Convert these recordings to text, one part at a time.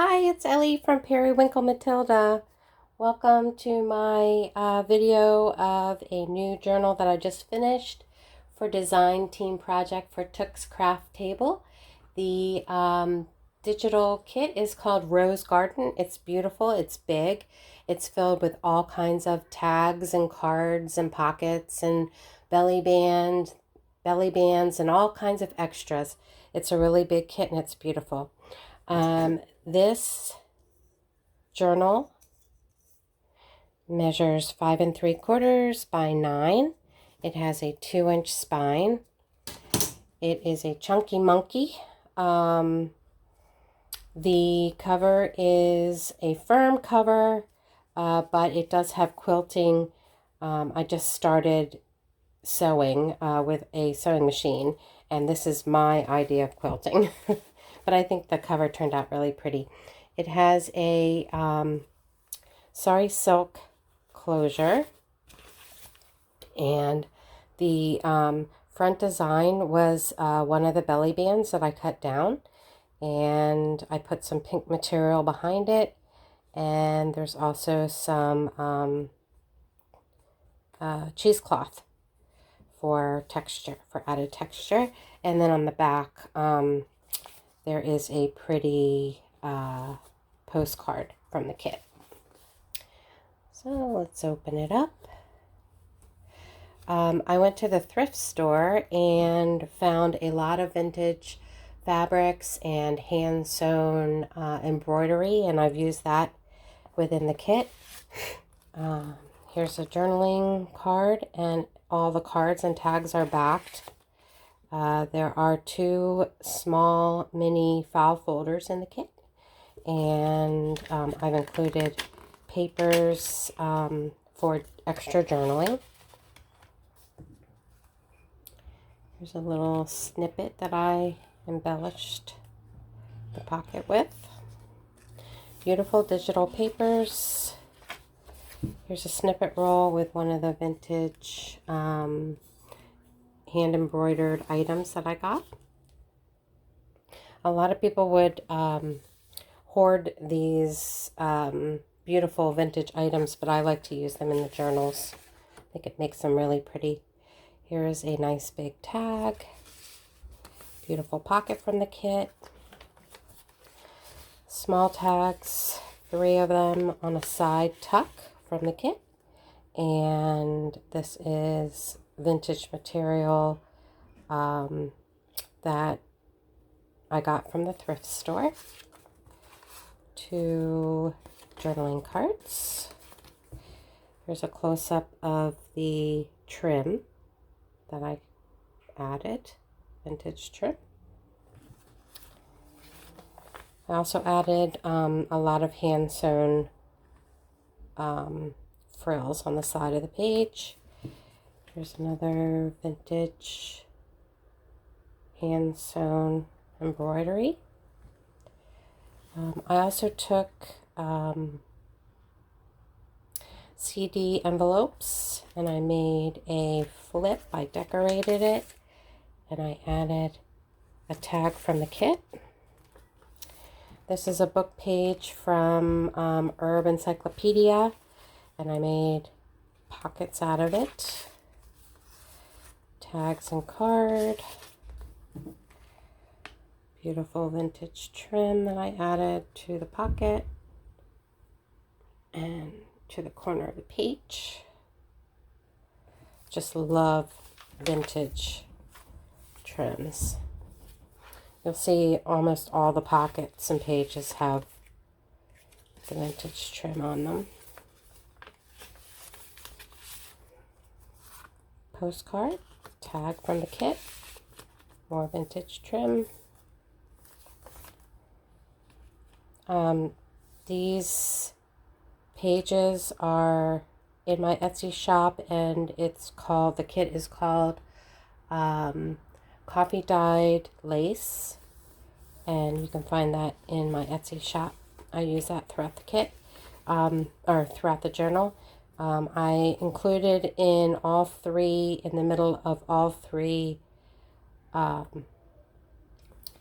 Hi, it's Ellie from Periwinkle Matilda. Welcome to my video of a new journal that I just finished for Design Team Project for Took's CraftTable. The digital kit is called Rose Garden. It's beautiful, it's big, it's filled with all kinds of tags and cards and pockets and belly bands and all kinds of extras. It's a really big kit and it's beautiful. This journal measures 5 3/4 by 9. It has a 2-inch spine. It is a chunky monkey. The cover is a firm cover, but it does have quilting. I just started sewing with a sewing machine, and this is my idea of quilting. But I think the cover turned out really pretty. It has a sari silk closure, and the front design was one of the belly bands that I cut down, and I put some pink material behind it, and there's also some cheesecloth for texture, for added texture. And then on the back there is a pretty postcard from the kit. So let's open it up. I went to the thrift store and found a lot of vintage fabrics and hand sewn embroidery, and I've used that within the kit. Here's a journaling card, and all the cards and tags are backed. There are 2 small mini file folders in the kit, and I've included papers for extra journaling. Here's a little snippet that I embellished the pocket with. Beautiful digital papers. Here's a snippet roll with one of the vintage hand embroidered items that I got. A lot of people would hoard these beautiful vintage items, but I like to use them in the journals. I think it makes them really pretty. Here is a nice big tag. Beautiful pocket from the kit. Small tags, 3 of them on a side tuck from the kit. And this is vintage material that I got from the thrift store. 2 journaling cards. Here's a close-up of the trim that I added, vintage trim. I also added a lot of hand sewn frills on the side of the page. Here's another vintage hand sewn embroidery. I also took CD envelopes and I made a flip. I decorated it and I added a tag from the kit. This is a book page from Herb Encyclopedia, and I made pockets out of it. Tags and card. Beautiful vintage trim that I added to the pocket and to the corner of the page. Just love vintage trims. You'll see almost all the pockets and pages have the vintage trim on them. Postcard, tag from the kit, more vintage trim. These pages are in my Etsy shop, and the kit is called Coffee Dyed Lace, and you can find that in my Etsy shop. I use that throughout the kit, or throughout the journal. I included in the middle of all 3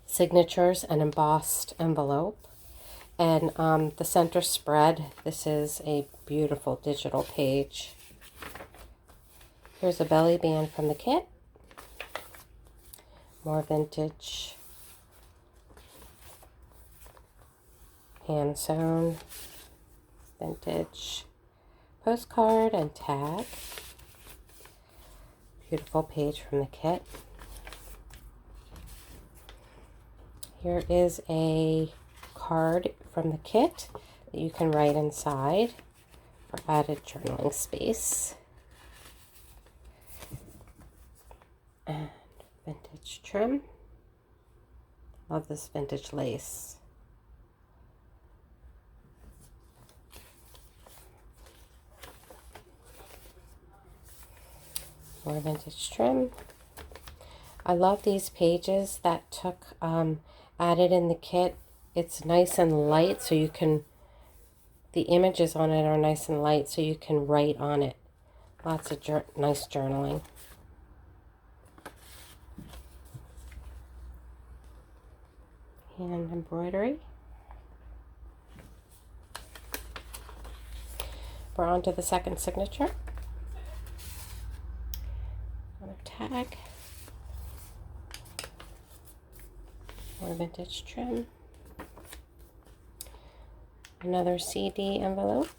signatures, an embossed envelope, And the center spread, this is a beautiful digital page. Here's a belly band from the kit. More vintage hand sewn vintage postcard and tag. Beautiful page from the kit. Here is a card from the kit that you can write inside for added journaling space. And vintage trim. Love this vintage lace. More vintage trim. I love these pages that took added in the kit. It's nice and light, so you can, the images on it are nice and light, so you can write on it. Lots of nice journaling. Hand embroidery. We're on to the second signature. Another tag. More vintage trim. Another CD envelope.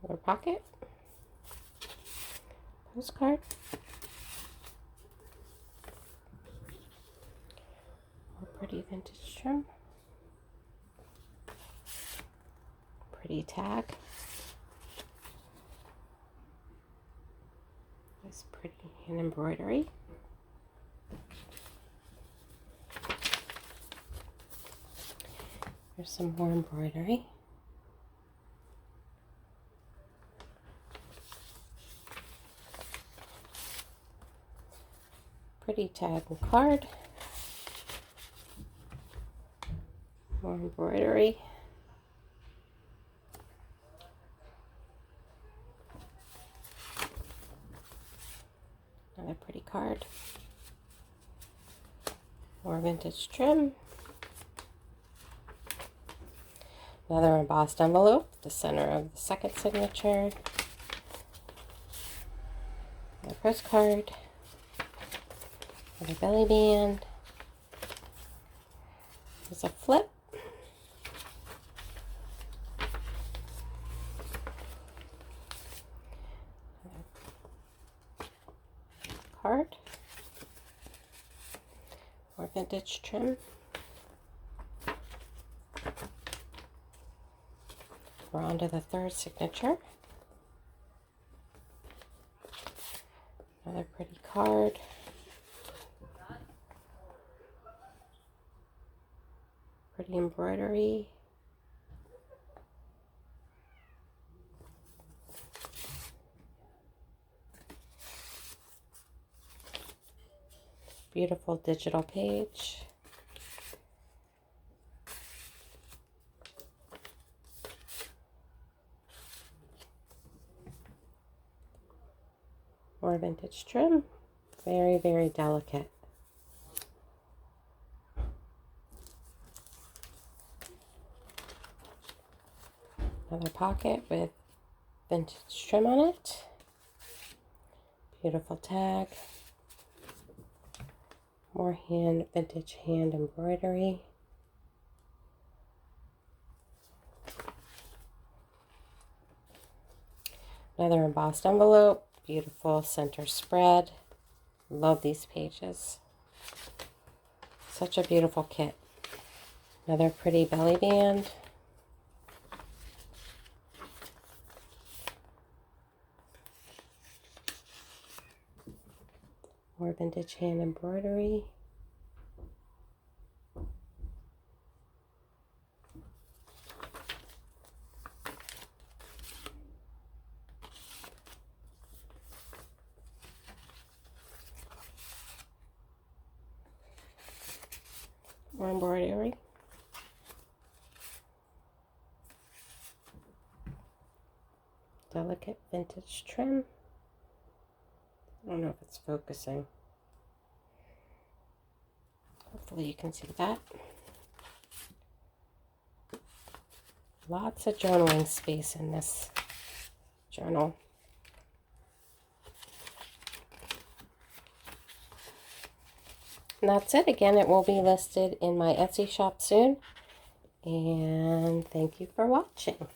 Another pocket. Postcard. More pretty vintage trim. Pretty tag. This pretty hand embroidery. There's some more embroidery. Pretty tag and card. More embroidery. Another pretty card. More vintage trim. Another embossed envelope, the center of the second signature. Another postcard. Another belly band. There's a flip. Card. More vintage trim. We're on to the third signature. Another pretty card. Pretty embroidery. Beautiful digital page. More vintage trim. Very, very delicate. Another pocket with vintage trim on it. Beautiful tag. More vintage hand embroidery. Another embossed envelope. Beautiful center spread. Love these pages. Such a beautiful kit. Another pretty belly band. More vintage hand embroidery. More embroidery. Delicate vintage trim. I don't know if it's focusing. Hopefully you can see that. Lots of journaling space in this journal. And that's it. Again, it will be listed in my Etsy shop soon. And thank you for watching.